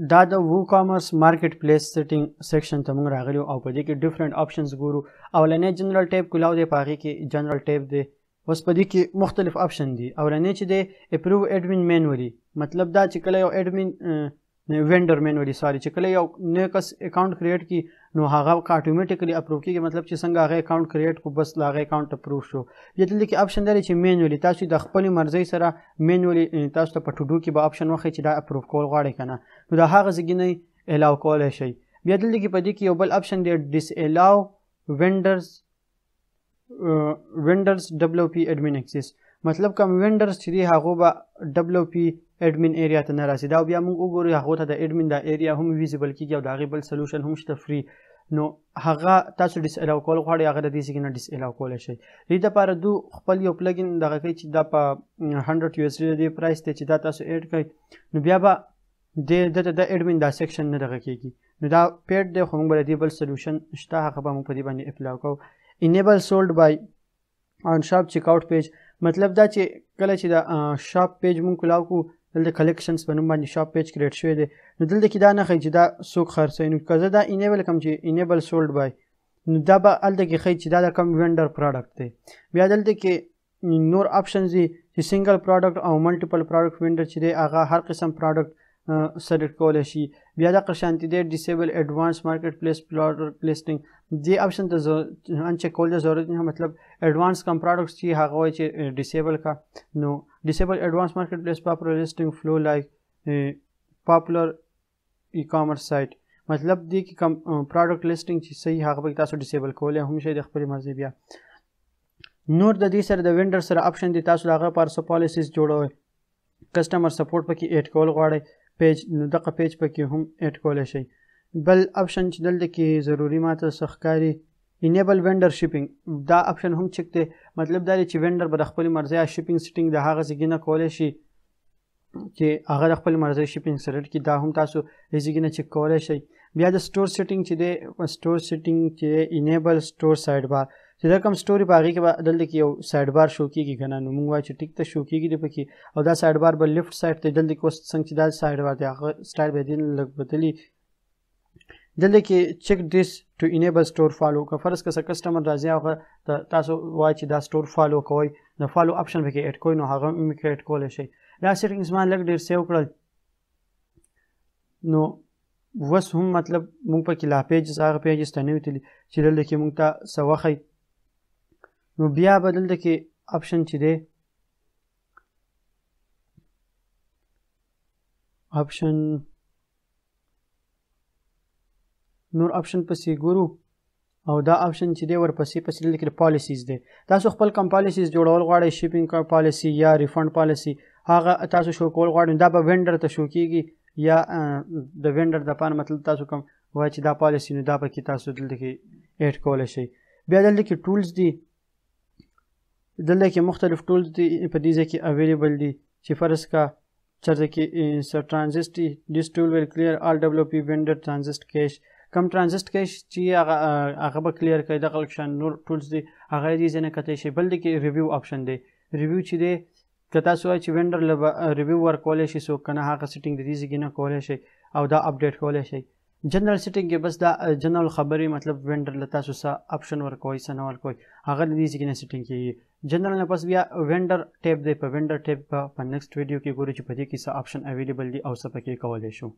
دا د وو کامرس مارکیټ پلیس سیټینګ سیکشن ته موږ راغلي او په دې کې ډیفرنٹ آپشنز ګورو. اولنی جنرال ټیب کولاو دی، په هغې کې جنرال ټیب دی. اوس په دې کې مختلف آپشن دي. اولنی چې دی اپروو ایډمن مینولي، مطلب دا چې کله یو ایډمن وینډر مینولي چې کله یو نوی کس اکاونټ کریټ کی نو هغه اتوماتیکلی اپروو کیږي، مطلب چې څنګه هغه اکاونټ کریټ کو بس هغه اکاونټ اپروو شو. بیا دلته کې آپشن دی چې مینولي تاسو د خپل مرزي سره مینولي تاسو ته په ټو ډو کې به آپشن وخی چې دا اپروو کول غواړئ کنه، نو دا هغه ځای نه الاو کولای شئ. بیا دلته کې په دې کې یو بل آپشن دی ډیس الاو وینډرز دبليو پی ایڈمن ایکسس، مطلب کوم وینډرز چې دی هغه به دبليو پی ایډمن ایریا ته نه راسي. دا بیا موږ وګورو هغه ته د ایډمن دا ایریا هم ویزیبل کیږي او دا غي بل سولوشن هم شته فری، نو هغه تاسو ډیس الاو کول غواړئ هغه د دې څخه نه ډیس الاو کولای شئ. دې لپاره دو خپل یو پلګین دغه کوي چې دا په 100 یو اس ډی دی پرایس ته چې دا تاسو اډ کړئ، نو بیا به د ایډمن دا سیکشن نه دغه کیږي، نو دا پیډ دی خو موږ بل دی بل سولوشن شته هغه به موږ په دې باندې اپلای کوو. انیبل سولډ بای آن شاپ چیک آوټ پیج، مطلب دا چې کله چې دا شاپ پیج مونږ کلاو کو دلته کلیکشنز په نوم باندې شاپ پیج کریټ شوی دی، نو دلته کې دا نه ښیي چې دا څوک خرڅوي. نو که زه دا انیبل کوم چې انیبل سولډ بای، نو دا به هلته کې ښیي چې دا د کوم وینډر پروډکټ دی. بیا دلته کې نور آپشنز دي چې سنګل پروډکټ او ملټیپل پروډکټ وینډر چې دی هغه هر قسم پروډکټ سلیکټ کولی شي. بیا د قشانتی دی ډیسیبل ایڈوانس مارکیټ پلیس پروډکټ لیسټینګ، دې آپشن ته انچیک کول د ضرورت نه، مطلب ایڈوانس کم پروډکټس چې هغه وایي چې ډیسیبل کا، نو ډیسیبل ایڈوانس مارکیټ پلیس پاپولر لیسټینګ فلو لایک پاپولر ای کامرس سایت، مطلب دې کې کم پروډکټ لیسټینګ چې صحیح هغه به تاسو ډیسیبل کولی هم شئ د خپل مرضی. بیا نور د دې سره د وینډر سره آپشن دي، تاسو هغه پر څه پالیسیز جوړوئ، کسٹمر سپورټ پکې ایډ کول غواړئ پیج، نو دغه پیج پکې هم ایډ کولی شئ. بل آپشن چې دلته کې ضروري ماته څه ښکاري انیبل وینډر شیپینګ، دا آپشن هم چک دی، مطلب دا دی چې وینډر به د خپل مرضی شیپینګ سیټینګ د هغه ځای نه کولی شي چې هغه د خپل مرضی شیپینګ سیټ کړي، دا هم تاسو ځای نه چک کولی شئ. بیا د سټور سیټینګ چې دی سټور سیټینګ چې انیبل سټور سایډ بار چې دا کوم سټوري په هغې کې به دلته کې یو سایډ بار شو کېږي که نه، نو موږ وایو چې ټیک ته شو کېږي دی پکې، او دا سایډ بار به لیفټ سایډ ته دلته کې اوس څنګه چې دا سایډ بار دی هغه سټایل به دې لږ بدلي. دلته کې چیک ډیس ټو انیبل سټور فالو، که فرض که څه کسټمر راځي هغه تاسو وایي چې دا سټور فالو کوئ، د فالو آپشن پکې ایډ کوئ، نو هغه هم پکې ایډ کولی شئ. دا سیټینګز ما لږ ډېر سیو کړل، نو اوس هم مطلب موږ پکې لا پیجز هغه پیجز ته نه وتلي چې دلته کې موږ ته څه وښیي، نو بیا به دلته کې آپشن چې دی آپشن نور آپشن پسې ګورو، او دا آپشن چې دی ورپسې دلته کې پالیسیز دی، تاسو خپل کوم پالیسیز جوړول غواړئ، شیپینګ پالیسی یا ریفنډ پالیسی، هغه تاسو شو کول غواړئ، دا به وینډر ته شو کېږي یا د وینډر دپاره، مطلب تاسو کوم وایي چې دا پالیسی نو دا پکې تاسو دلته کې ایډ کولی شئ. بیا دلته کې ټولز دي، دلته کې مختلف ټولز دي په دې ځای کې اویلیبل دي چې فرض کا چېرته کې ټرانزسټ ډیس ټول ویل کلیر آل ډبلیو پی وینډر ټرانزسټ کیش، کم ټرانزسټ کیش چې هغه به کلیر کوي، دغه شان نور ټولز دي هغه دې ځای نه کتی شي. بل دی کې ریویو آپشن دی، ریویو چې دی که تاسو وایئ چې وینډر له ریویو ورکولی شي څوک که نه هغه سیټینګ د دې ځای نه کولی شئ او دا اپډیټ کولی شئ. جنرال سیټینګ کې بس دا جنرال خبرې، مطلب وینډر له تاسو څه آپشن ورکوئ څه نه ورکوئ هغه د دې ځای نه سیټینګ کېږي. جنرال نه پس بیا وینډر ټیب دی، په وینډر ټیب په نیکسټ ویډیو کې ګورو چې په دې کې څه آپشن اویلیبل دي او څه پکې کولی شو.